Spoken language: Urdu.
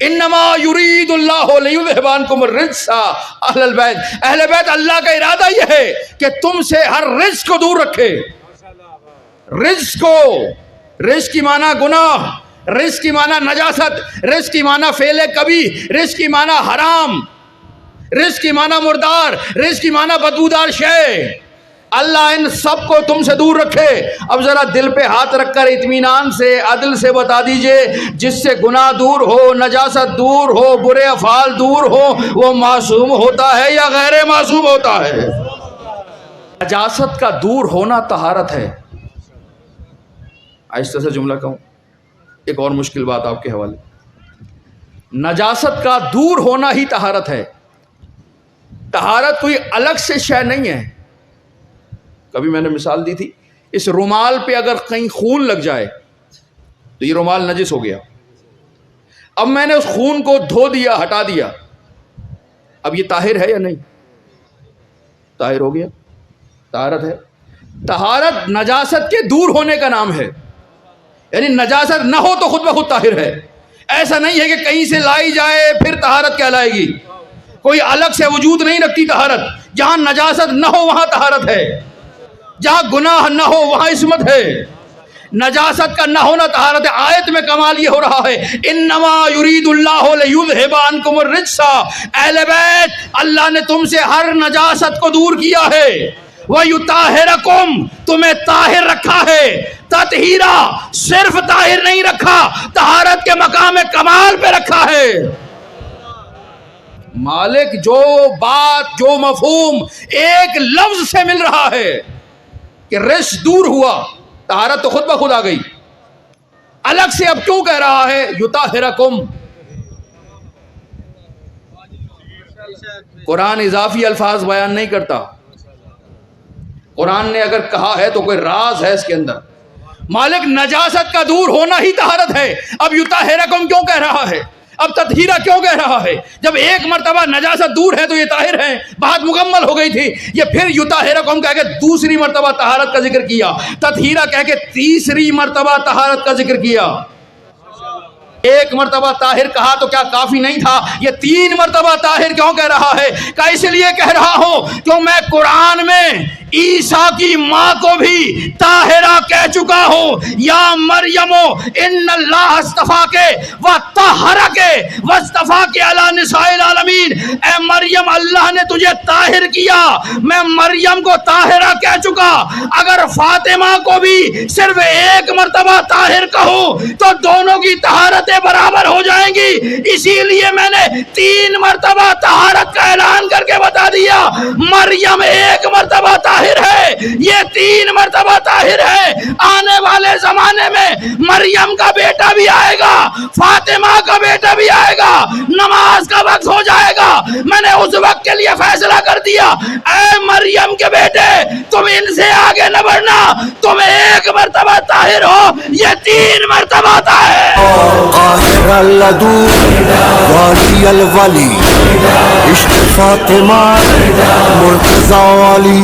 انما یرید اللہ لیذھب عنکم الرجس اہل البیت، اہل بیت اللہ کا ارادہ یہ ہے کہ تم سے ہر رجس کو دور رکھے. رجس کو، رجس کی معنی گناہ، رجس کی معنی نجاست، رجس کی معنی فعل کبھی، رجس کی معنی حرام، رجس کی معنی مردار، رجس کی معنی بدبودار شے. اللہ ان سب کو تم سے دور رکھے. اب ذرا دل پہ ہاتھ رکھ کر اطمینان سے عدل سے بتا دیجئے، جس سے گناہ دور ہو، نجاست دور ہو، برے افعال دور ہو، وہ معصوم ہوتا ہے یا غیر معصوم ہوتا ہے؟ نجاست کا دور ہونا طہارت ہے. آہستہ سے جملہ کہوں، ایک اور مشکل بات آپ کے حوالے. نجاست کا دور ہونا ہی طہارت ہے. طہارت کوئی الگ سے شے نہیں ہے. کبھی میں نے مثال دی تھی، اس رومال پہ اگر کہیں خون لگ جائے تو یہ رومال نجس ہو گیا. اب میں نے اس خون کو دھو دیا، ہٹا دیا، اب یہ طاہر ہے یا نہیں؟ طاہر ہو گیا، طہارت ہے. طہارت نجاست کے دور ہونے کا نام ہے. یعنی نجاست نہ ہو تو خود بخود طاہر ہے. ایسا نہیں ہے کہ کہیں سے لائی جائے پھر طہارت کہلائے گی. کوئی الگ سے وجود نہیں رکھتی طہارت. جہاں نجاست نہ ہو وہاں طہارت ہے، جہاں گناہ نہ ہو وہاں عصمت ہے. نجاست کا نہ ہونا طہارت ہے. آیت میں کمال یہ ہو رہا ہے، انما یرید اللہ لیذھب عنکم الرجس، اہل بیت اللہ نے تم سے ہر نجاست کو دور کیا ہے. وَيُطَہِّرَکُم، تمہیں طاہر رکھا ہے. تطہیرا، صرف طاہر نہیں رکھا، طہارت کے مقام کمال پہ رکھا ہے. مالک جو بات، جو مفہوم ایک لفظ سے مل رہا ہے کہ رجس دور ہوا، طہارت تو خود بخود آ گئی. الگ سے اب کیوں کہہ رہا ہے یطہرکم؟ قرآن اضافی الفاظ بیان نہیں کرتا. قرآن نے اگر کہا ہے تو کوئی راز ہے اس کے اندر. مالک نجاست کا دور ہونا ہی طہارت ہے. اب یطہرکم کیوں کہہ رہا ہے؟ اب تطہیرہ کیوں کہہ رہا ہے؟ جب ایک مرتبہ نجاست دور ہے تو یہ طاہر ہے، بات مکمل ہو گئی تھی. یہ پھر یطہرکم کہہ کے دوسری مرتبہ طہارت کا ذکر کیا، تطہیرہ کہہ کے تیسری مرتبہ طہارت کا ذکر کیا. ایک مرتبہ طاہر کہا تو کیا کافی نہیں تھا؟ یہ 3 مرتبہ طاہر کیوں کہہ رہا ہے؟ کہ اس لیے کہہ رہا ہوں کیوں میں قرآن میں عیسیٰ کی ماں کو بھی طاہرہ کہہ چکا ہوں. یا مریم ان اللہ اصطفاکے وطہرکے واصطفاکے علی نساء العالمین، اے مریم اللہ نے تجھے طاہر کیا. میں مریم کو طاہرہ کہہ چکا. اگر فاطمہ کو بھی صرف ایک مرتبہ طاہر کہوں تو دونوں کی طہارتیں برابر ہو جائیں گی. اسی لیے میں نے 3 مرتبہ طہارت کا اعلان کر کے بتا دیا. مریم ایک مرتبہ طاہر ہے، یہ 3 مرتبہ طاہر ہے. آنے والے زمانے میں مریم کا بیٹا بھی آئے گا، فاطمہ کا بیٹا بھی آئے گا. نماز کا وقت ہو جائے گا، میں نے اس وقت کے لیے فیصلہ کر دیا، اے مریم کے بیٹے تم ان سے آگے نہ بڑھنا. تم ایک مرتبہ طاہر ہو، یہ 3 مرتبہ طاہر. قاہر اللدود والی الولی عشق فاطمہ مرتضی والی.